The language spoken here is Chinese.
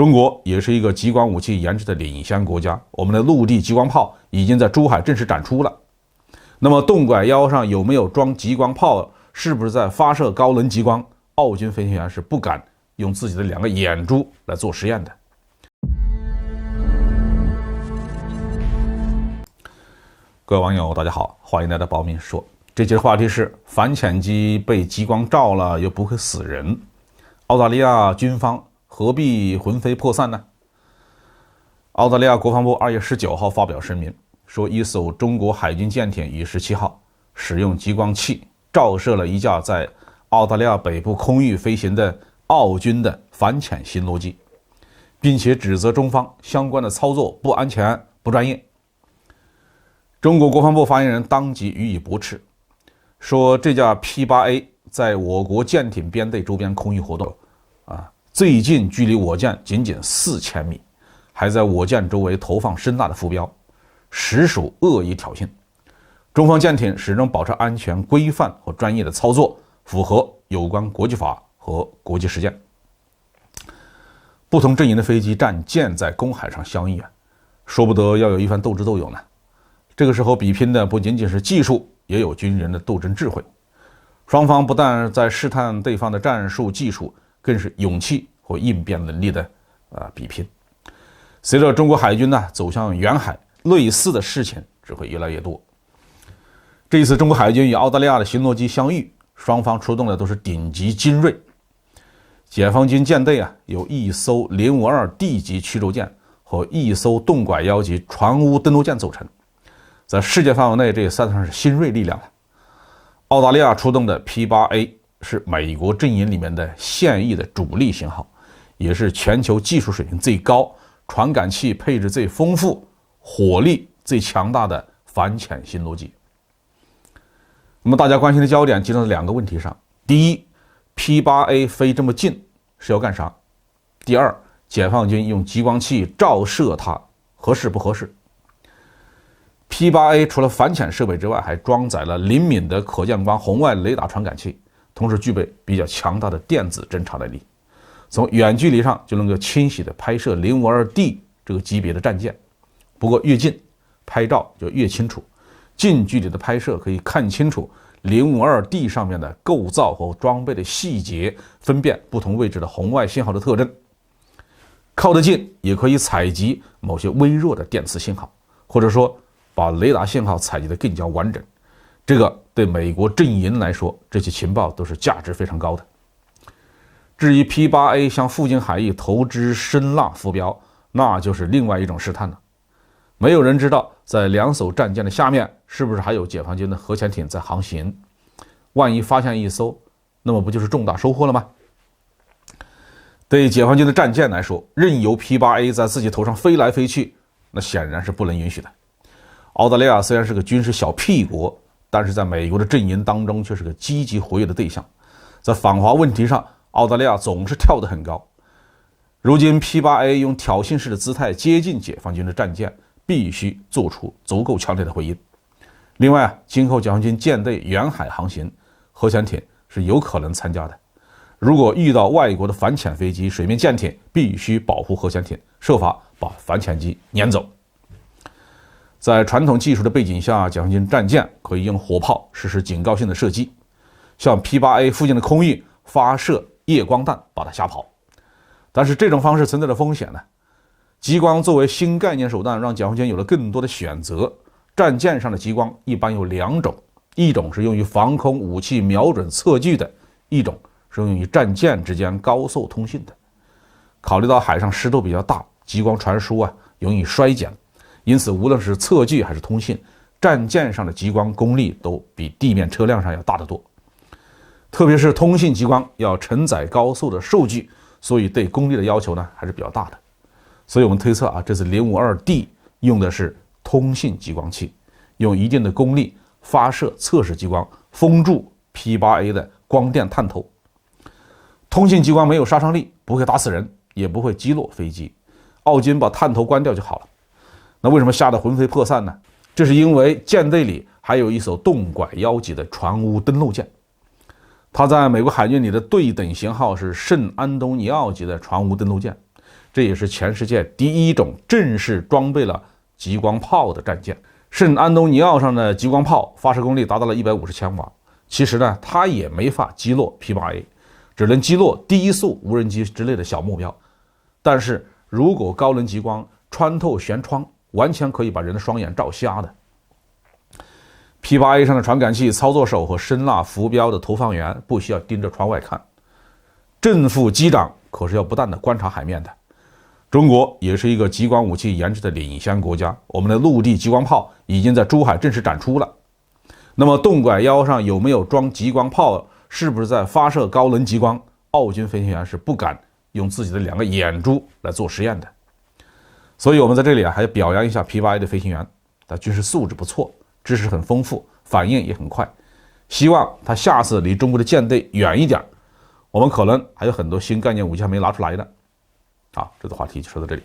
中国也是一个激光武器研制的领先国家，我们的陆地激光炮已经在珠海正式展出了。那么洞拐腰上有没有装激光炮，是不是在发射高能激光，澳军飞行员是不敢用自己的2个眼珠来做实验的。各位网友大家好，欢迎来到保命说。这期的话题是反潜机被激光照了又不会死人，澳大利亚军方何必魂飞魄散呢？澳大利亚国防部2月19号发表声明说，一艘中国海军舰艇于17号使用激光器照射了一架在澳大利亚北部空域飞行的澳军的反潜巡逻机，并且指责中方相关的操作不安全、不专业。中国国防部发言人当即予以驳斥，说这架 P8A 在我国舰艇编队周边空域活动，最近距离我舰仅仅4000米，还在我舰周围投放声纳的浮标，实属恶意挑衅。中方舰艇始终保持安全规范和专业的操作，符合有关国际法和国际实践。不同阵营的飞机战舰在公海上相遇，说不得要有一番斗智斗勇呢。这个时候比拼的不仅仅是技术，也有军人的斗争智慧。双方不但在试探对方的战术技术，更是勇气和应变能力的比拼。随着中国海军走向远海，类似的事情只会越来越多。这一次中国海军与澳大利亚的巡逻机相遇，双方出动的都是顶级精锐。解放军舰队有1艘052D 级驱逐舰和1艘洞拐腰级船坞登陆舰组成，在世界范围内这也算得上是新锐力量了。澳大利亚出动的 P8A 是美国阵营里面的现役的主力型号，也是全球技术水平最高、传感器配置最丰富、火力最强大的反潜巡逻机。那么大家关心的焦点集中在2个问题上：第一， P8A 飞这么近是要干啥？第二，解放军用激光器照射它合适不合适？P8A 除了反潜设备之外，还装载了灵敏的可见光红外雷达传感器，同时具备比较强大的电子侦察能力，从远距离上就能够清晰地拍摄052D 这个级别的战舰。不过越近拍照就越清楚，近距离的拍摄可以看清楚052D 上面的构造和装备的细节，分辨不同位置的红外信号的特征。靠得近也可以采集某些微弱的电磁信号，或者说把雷达信号采集得更加完整。这个对美国阵营来说，这些情报都是价值非常高的。至于 P8A 向附近海域投掷声纳浮标，那就是另外一种试探了。没有人知道在2艘战舰的下面是不是还有解放军的核潜艇在航行，万一发现一艘，那么不就是重大收获了吗？对解放军的战舰来说，任由 P8A 在自己头上飞来飞去，那显然是不能允许的。澳大利亚虽然是个军事小屁国，但是在美国的阵营当中却是个积极活跃的对象。在反华问题上，澳大利亚总是跳得很高。如今 P8A 用挑衅式的姿态接近解放军的战舰，必须做出足够强烈的回应。另外今后解放军舰队远海航行，核潜艇是有可能参加的。如果遇到外国的反潜飞机、水面舰艇，必须保护核潜艇，设法把反潜机撵走。在传统技术的背景下，解放军战舰可以用火炮实施警告性的射击，向 P8A 附近的空域发射夜光弹，把它吓跑。但是这种方式存在着风险呢。激光作为新概念手段，让解放军有了更多的选择。战舰上的激光一般有2种，一种是用于防空武器瞄准测距的，一种是用于战舰之间高速通信的。考虑到海上湿度比较大，激光传输容易衰减，因此无论是测距还是通信，战舰上的激光功率都比地面车辆上要大得多。特别是通信激光要承载高速的数据，所以对功率的要求还是比较大的。所以我们推测这次052D 用的是通信激光器，用一定的功率发射测试激光，封住 P8A 的光电探头。通信激光没有杀伤力，不会打死人，也不会击落飞机，澳军把探头关掉就好了。那为什么吓得魂飞魄散呢？这是因为舰队里还有一艘洞拐腰级的船坞登陆舰，它在美国海军里的对等型号是圣安东尼奥级的船坞登陆舰。这也是全世界第一种正式装备了激光炮的战舰。圣安东尼奥上的激光炮发射功率达到了150千瓦，其实呢，它也没法击落 P8A， 只能击落低速无人机之类的小目标。但是如果高能激光穿透舷窗，完全可以把人的双眼照瞎的。P8A 上的传感器操作手和声纳浮标的投放员不需要盯着窗外看，正副机长可是要不断的观察海面的。中国也是一个激光武器研制的领先国家，我们的陆地激光炮已经在珠海正式展出了。那么洞拐腰上有没有装激光炮，是不是在发射高能激光，澳军飞行员是不敢用自己的2个眼珠来做实验的。所以我们在这里还要表扬一下 P8A 的飞行员，他军事素质不错，知识很丰富，反应也很快。希望他下次离中国的舰队远一点，我们可能还有很多新概念武器还没拿出来呢。好，这个话题就说到这里。